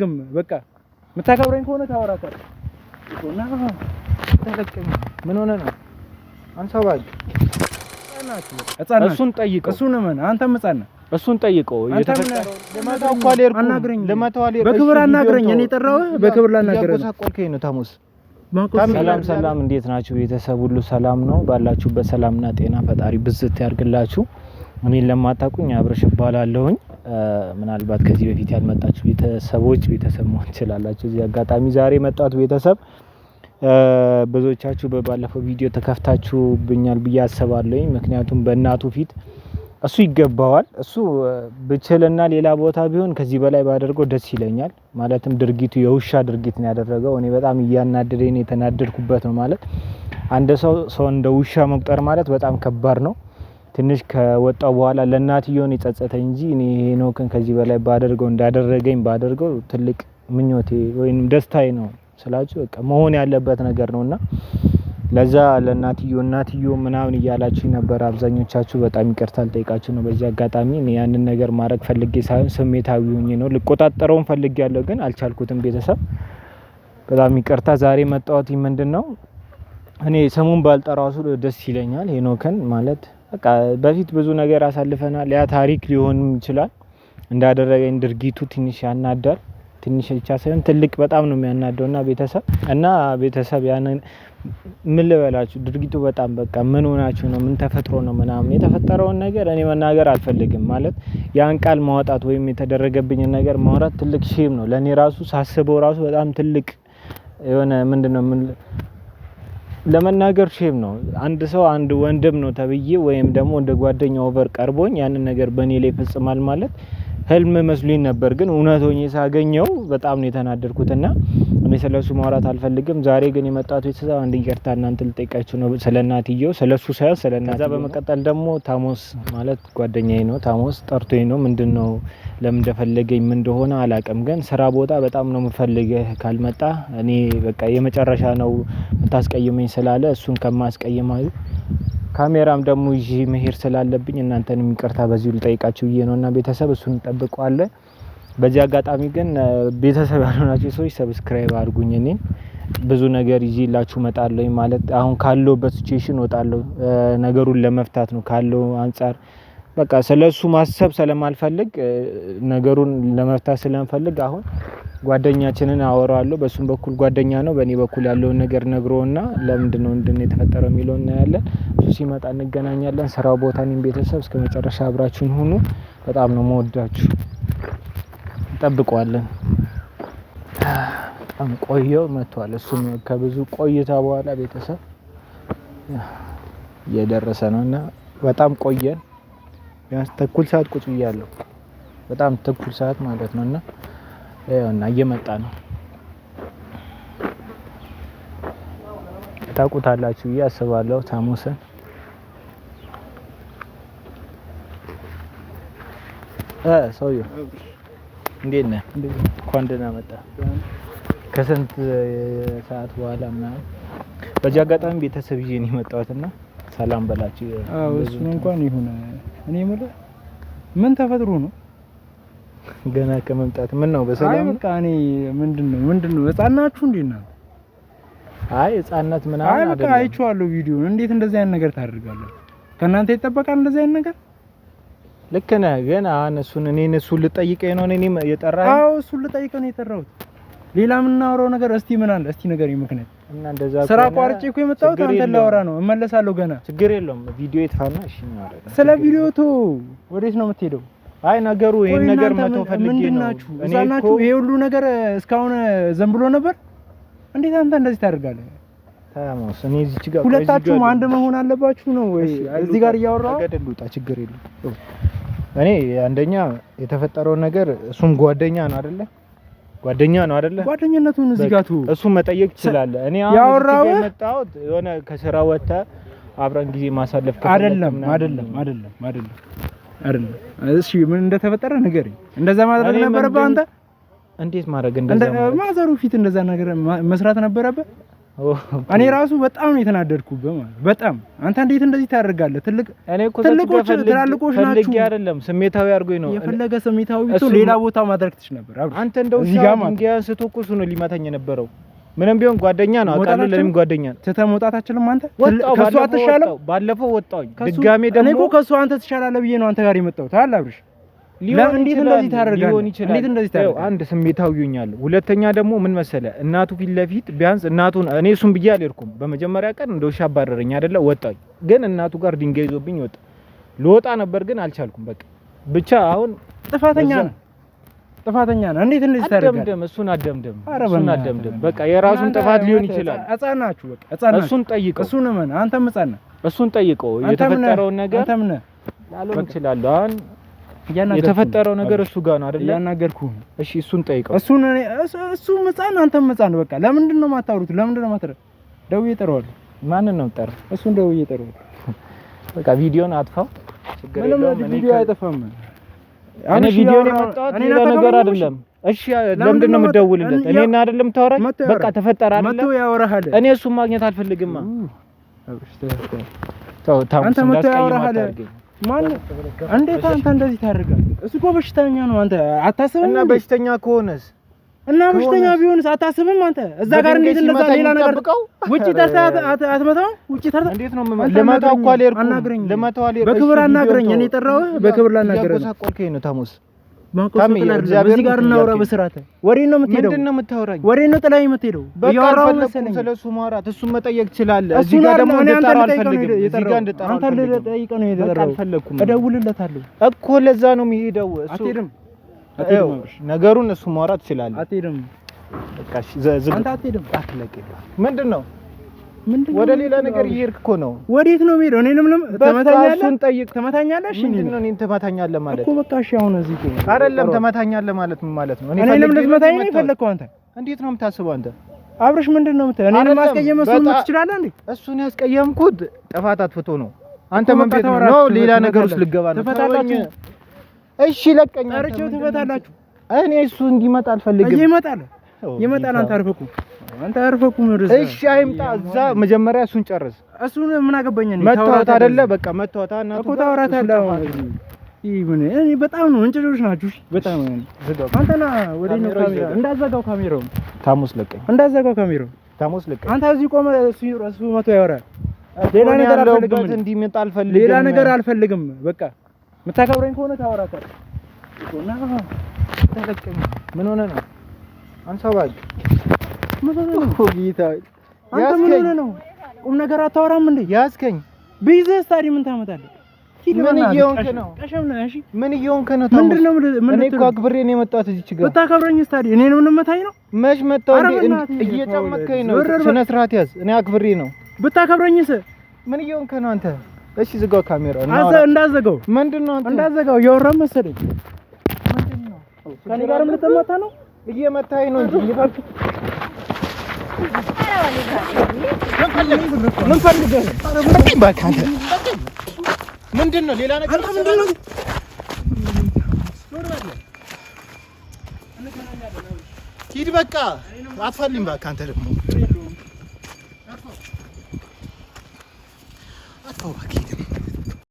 ግም በቃ መታከብረኝ ከሆነ ታወራታለህ እና ተለቀኝ ምን ሆነ ነው አንሳው ባጅ እሱን ጠይቀው እሱን ምን አንተም ህፃን እሱን ጠይቀው እየተፈጠረው ለማታው አለር በክብር አናግረኝ እኔ ጠራው በክብር ላናግረኝ ያቆሰቆልከኝ ነው ታሙስ ሰላም እንዴት ናችሁ ቤተሰብ ሁሉ ሰላም ነው ባላችሁበት ሰላምና ጤና ፈጣሪ ብዝት ያርግላችሁ እኔን ለማታቁኝ አብረሽ ባላለሁኝ ምናልባት ከዚህ በፊት ያልመጣችሁ ቤተሰብ መሆን ይችላልላችሁ እዚህ አጋጣሚ ዛሬ መጣሁት ቤተሰብ ብዙዎቻችሁ በባለፈው ቪዲዮ ተከፍታችሁብኛል ብዬ አስባለሁኝ ምክንያቱም በእናቱ ፊት እሱ ይገባዋል እሱ ብችልና ሌላ ቦታ ቢሆን ከዚህ በላይ ባደርገው ደስ ይለኛል ማለትም ድርጊቱ የውሻ ድርጊት ነው ያደረገው እኔ በጣም እያናደደኝ ነው የተናደድኩበት ነው ማለት አንድ ሰው እንደ ውሻ መቁጠር ማለት በጣም ከባድ ነው ትንሽ ከወጣው በኋላ ለእናትየው ነው የጸጸተኝ እንጂ እኔ ሄኖክን ከዚህ በላይ ባደርገው እንዳደረገኝ ባደርገው ትልቅ ምኞቴ ወይንም ደስታዬ ነው ስላችሁ በቃ መሆን ያለበት ነገር ነውና ለዛ ለእናትየው ምናምን እያላችሁ ነበር አብዛኞቻችሁ በጣም ይቅርታል ጠይቃችሁ ነው በዚህ አጋጣሚ እኔ ያንን ነገር ማድረግ ፈልጌ ሳይሆን ስሜታዊ ሆኜ ነው ልቆጣጠረውን ፈልጌያለሁ ግን አልቻልኩትም ቤተሰብ በጣም ይቅርታ ዛሬ መጣሁት ምንድነው እኔ ስሙን ባልጠራው ደስ ይለኛል ሄኖክን ማለት በቃ በፊት ብዙ ነገር አሳልፈናል ያ ታሪክ ሊሆን ይችላል እንዳደረገኝ ድርጊቱ ትንሽ ያናዳል ትንሽ ብቻ ሳይሆን ትልቅ በጣም ነው የሚያናደውና ቤተሰብ ያንን ምን ልበላችሁ ድርጊቱ በጣም በቃ ምን ሆናችሁ ነው ምን ተፈጥሮ ነው ምናምን የተፈጠረውን ነገር እኔ መናገር አልፈልግም ማለት ያን ቃል ማውጣት ወይም የተደረገብኝ ነገር ማውራት ትልቅ ሼም ነው ለኔ ራሱ ሳስበው ራሱ በጣም ትልቅ የሆነ ምንድነው ለመናገር ሼም ነው አንድ ሰው አንድ ወንድም ነው ተብዬ ወይም ደግሞ እንደ ጓደኛው ኦቨር ቀርቦኝ ያንን ነገር በኔ ላይ ፈጽማል ማለት ህልም መስሎኝ ነበር ግን እውነቶኝ ሳገኘው በጣም ነው የተናደድኩትና እኔ ስለሱ ማውራት አልፈልግም ዛሬ ግን የመጣሁት ቤተሰብ አንድ ይቅርታ እናንተ ልጠይቃችሁ ነው ስለናትየው ስለሱ ሳይሆን ስለናትየው ከዛ በመቀጠል ደግሞ ታሞስ ማለት ጓደኛዬ ነው ታሞስ ጠርቶኝ ነው ምንድነው ለምን እንደፈለገኝ ምን እንደሆነ አላውቅም ግን ስራ ቦታ በጣም ነው የምፈልገው ካልመጣ እኔ በቃ የመጨረሻ ነው የምታስቀይመኝ ስላለ እሱን ከማስቀይማው ካሜራም ደግሞ ይዤ መሄድ ስላለብኝ እናንተንም ይቅርታ በዚሁ ልጠይቃችሁ ነውና ቤተሰብ እሱን እንጠብቀዋለን በዚህ አጋጣሚ ግን ቤተሰብ ያልሆናችሁ ሰዎች ሰብስክራይብ አድርጉኝ እኔ ብዙ ነገር ይዤላችሁ መጣለሁ ማለት አሁን ካለውበት ሲቹዌሽን ወጣለሁ ነገሩን ለመፍታት ነው ካለው አንፃር በቃ ስለሱ ማሰብ ስለማልፈልግ ነገሩን ለመፍታት ስለምፈልግ አሁን ጓደኛችንን አወራዋለሁ በሱም በኩል ጓደኛ ነው በእኔ በኩል ያለውን ነገር ነግሮና ለምንድነው የተፈጠረው የሚለውን እናያለን እሱ ሲመጣ እንገናኛለን ስራው ቦታ ነኝ ቤተሰብ እስከመጨረሻ አብራችሁን ሁኑ በጣም ነው የምወዳችሁ እንጠብቀዋለን በጣም ቆየው መጥቷል እሱም ከብዙ ቆይታ በኋላ ቤተሰብ እየደረሰ ነውና በጣም ቆየን ቢያንስ ተኩል ሰዓት ቁጭ ብያለሁ በጣም ተኩል ሰዓት ማለት ነውና እና እየመጣ ነው ታውቁታላችሁ ያስባለሁ ታሙስን ሰውዬው እንዴት ነህ እንኳን ደህና መጣ ከስንት ሰዓት በኋላ ምናምን በዚህ አጋጣሚ ቤተሰብ ይዤ ነው የመጣሁትና ሰላም በላችሁ እሱ እንኳን ይሁን እኔ ማለት ምን ተፈጥሮ ነው ገና ከመምጣት ምን ነው በሰላም በቃ እኔ ምንድነው ህፃናችሁ እንዴ ነው አይ ህፃናት ምናምን አይደለም በቃ አይቼዋለሁ ቪዲዮውን እንዴት እንደዚህ አይነት ነገር ታደርጋለህ ከናንተ ይተበቃል እንደዚህ አይነት ነገር ልክ ነህ ግን እሱን ልጠይቀኝ ነው እኔ የጠራኸኝ እሱን ልጠይቀኝ ነው የጠራሁት ሌላ ምን እናወራው ነገር እስቲ ምን አለ እስቲ ነገር ይመክነኝ እና እንደዛ ስራ ቋርጬ እኮ የመጣሁት አንተ ላወራ ነው እመለሳለሁ ገና ችግር የለውም ቪዲዮ ይጥፋና እሺ እናወራለን ስለ ቪዲዮ ወዴት ነው የምትሄደው አይ ነገሩ ይሄን ነገር መተው ፈልጌ ነው እኔ እኮ ይሄ ሁሉ ነገር እስካሁን ዘም ብሎ ነበር እንዴት አንተ እንደዚህ ታደርጋለህ ታማስ እኔ እዚህ ጋር ሁለታችሁም አንድ መሆን አለባችሁ ነው ወይ እዚህ ጋር እያወራው ገደሉታ ችግር የለውም እኔ አንደኛ የተፈጠረው ነገር እሱም ጓደኛ ነው አይደለ ጓደኝነቱን እዚህ ጋር እሱ መጠየቅ ይችላል እኔ አሁን የመጣሁት የሆነ ከስራ ወጣ አብረን ጊዜ ማሳለፍ አይደለም እሺ ምን እንደተፈጠረ ንገረኝ እንደዛ ማድረግ ነበረብህ አንተ እንዴት ማድረግ እንደዛ ማዘሩ ፊት እንደዛ ነገር መስራት ነበረብህ እኔ ራሱ በጣም ነው የተናደድኩበት ማለት በጣም አንተ እንዴት እንደዚህ ታደርጋለህ? ትልቆች ትላልቆች ናችሁ አይደለም ስሜታዊ አድርጎኝ ነው የፈለገ ስሜታዊ ቢሆን ሌላ ቦታ ማድረግ ትችል ነበር። አንተ እንደው ድንጋይ ስትወቁሱ ነው ሊመታኝ የነበረው። ምንም ቢሆን ጓደኛ ነው አውቃለሁ። ለኔም ጓደኛ ነው። ትተህ መውጣታችንም አንተ ከሱ አትሻለው። ባለፈው ወጣሁኝ ድጋሜ ደግሞ እኔ እኮ ከሱ አንተ ትሻላለህ ብዬ ነው አንተ ጋር የመጣሁት አይደል አብርሽ? እንዴት እንደዚህ ታደርጋለህ? እንዴት እንደዚህ ታደርጋለህ? አንድ ስሜታዊ ሆኛለሁ። ሁለተኛ ደግሞ ምን መሰለህ እናቱ ፊት ለፊት ቢያንስ እናቱን እኔ እሱን ብዬ አልሄድኩም። በመጀመሪያ ቀን እንደው ሻባረረኝ አይደለ ወጣኝ። ግን እናቱ ጋር ድንጋይ ይዞብኝ ወጣ። ልወጣ ነበር ግን አልቻልኩም። በቃ ብቻ አሁን ጥፋተኛ ነህ። እንዴት እንደዚህ ታደርጋለህ? እሱን አደምደም በቃ የራሱን ጥፋት ሊሆን ይችላል። አጻናችሁ በቃ አጻናችሁ። እሱን ጠይቀው። እሱን ምን አንተም ህፃን ነህ። እሱን ጠይቀው። የተፈጠረውን ነገር አንተም ነህ ላልሆን ይችላል። አሁን የተፈጠረው ነገር እሱ ጋር ነው አይደል? ያናገርኩህ። እሺ እሱን ጠይቀው። እሱ ህፃን አንተም ህፃን በቃ ለምንድን ነው የማታወሩት? ለምንድን ነው የማትረ ደውዬ እጠራዋለሁ። ማንን ነው የምጠራው? እሱን ደውዬ እጠራዋለሁ። በቃ ቪዲዮን አጥፋው። ችግር የለውም። ቪዲዮ አይጠፋም። እኔ ቪዲዮ ላይ መጣሁት ሌላ ነገር አይደለም። እሺ ለምንድን ነው የምትደውልለት? እኔና አይደለም የምታወራኝ? በቃ ተፈጠረ አይደል? መጥቶ ያወራሃል። እኔ እሱን ማግኘት አልፈልግማ። አንተ መጥቶ ያወራሃል። ማን እንዴት አንተ እንደዚህ ታደርጋለህ? እሱ እኮ በሽተኛ ነው። አንተ አታስብም? እና በሽተኛ ከሆነስ እና በሽተኛ ቢሆንስ አታስብም? አንተ እዛ ጋር እንዴት እንደዛ ሌላ ነገር ውጪ ጠርተህ አትመታውም? ውጪ ጠርተህ እንዴት ነው ለመታው እኮ አልሄድኩም። ለመታው አልሄድኩም። በክብር አናግረኝ። እኔ ጠራሁህ በክብር ላናግረኝ። ያቆሰቆልከኝ ነው ታሙስ እዚህ ጋር እናውራ በስርዓት። ወዴት ነው የምትሄደው? ምንድን ነው የምታወራኝ? ወዴት ነው ጥላኝ የምትሄደው? እያወራሁ መሰለኝ። ስለሱ ማውራት እሱን መጠየቅ ትችላለህ። እዚህ ጋር ደግሞ እንድጠራው አልፈልግም። እዚህ ጋር እንድጠራው አንተ ልጠይቅ ነው የጠራኸው? እደውልለታለሁ እኮ ለዛ ነው የሚሄደው። እሱ አትሄድም። ነገሩን እሱ ማውራት ትችላለህ። አትሄድም። በቃ ዝም አንተ አትሄድም። አትለቅ። ምንድን ነው ወደ ሌላ ነገር እየሄድክ እኮ ነው። ወዴት ነው የምሄደው? እኔንም ትመታኛለህ? እሱን ጠይቅ። ትመታኛለህ? እሺ ምንድን ነው እኔን ትመታኛለህ ማለት እኮ? በቃ እሺ አሁን እዚህ አይደለም ትመታኛለህ ማለት ምን ማለት ነው? እኔንም ልትመታኝ ነው የፈለግከው አንተ? እንዴት ነው የምታስበው አንተ? አብርሽ ምንድን ነው የምትለው? እኔንም ማስቀየም እሱን ትችላለህ እንዴ? እሱን ያስቀየምኩት ጥፋት አጥፍቶ ነው። አንተ ምን ቤት ነው ሌላ ነገር ውስጥ ልገባ ነው? ትፈታላችሁ? እሺ ለቀኝ። ጠርቼው ትፈታላችሁ? እኔ እሱ እንዲመጣ አልፈልግም። ይመጣል። አንተ አርፈኩም ወደዛ። እሺ አይምጣ። እዛ መጀመሪያ እሱን ጨርስ። እሱን ምን አገባኝ እኔ? መተዋት አይደለ? በቃ መተዋት እናቱ እኮ ታወራታለህ። ምን እኔ በጣም ነው እንጭሎች ናችሁ። እሺ በጣም ነው። አንተና ወደ ነው ካሜራ እንዳዘጋው ካሜራው ታሙስ ለቀኝ። እንዳዘጋው ካሜራው ታሙስ ለቀኝ። አንተ እዚህ ቆመ እሱ መቶ ያወራል። ሌላ ነገር አልፈልግም። እንዲመጣ አልፈልግም። ሌላ ነገር አልፈልግም። በቃ የምታከብረኝ ከሆነ ታወራታለህ። እና ተለቀኝ። ምን ሆነ ነው አንሳባጅ ምን ሆነ ነው? አንተ ምን ሆነ ነው? ቁም ነገር አታወራም እንዴ? ያዝከኝ ቢዝነስ ታዲያ ምን ታመጣለህ? ምን እየሆንክ ነው? ቀሸም ነህ። እሺ ምን እየሆንክ ነው? ምንድነው? እኔ እኮ አክብሬ ነው የመጣሁት እዚህ ጋር። ብታከብረኝስ ታዲያ እኔን ምን መታኝ ነው? መች መጣሁ እንዴ? እየጨመከኝ ነው። ስነ ስርዓት ያዝ። እኔ አክብሬ ነው። ብታከብረኝስ ምን እየሆንክ ነው አንተ? እሺ ዝጋው ካሜራው እና እንዳዘጋው። ምንድነው አንተ? እንዳዘጋው እያወራህ መሰለኝ። ምንድነው? ከኔ ጋር ልትመታ ነው? እየመታኝ ነው እንጂ ይፈርክ ምን ፈልገህ ነው? በቃ ምንድን ነው ሌላ ነገር? ምንድን ነው? ሂድ በቃ አትፈልኝ። በቃ አንተ ደግሞ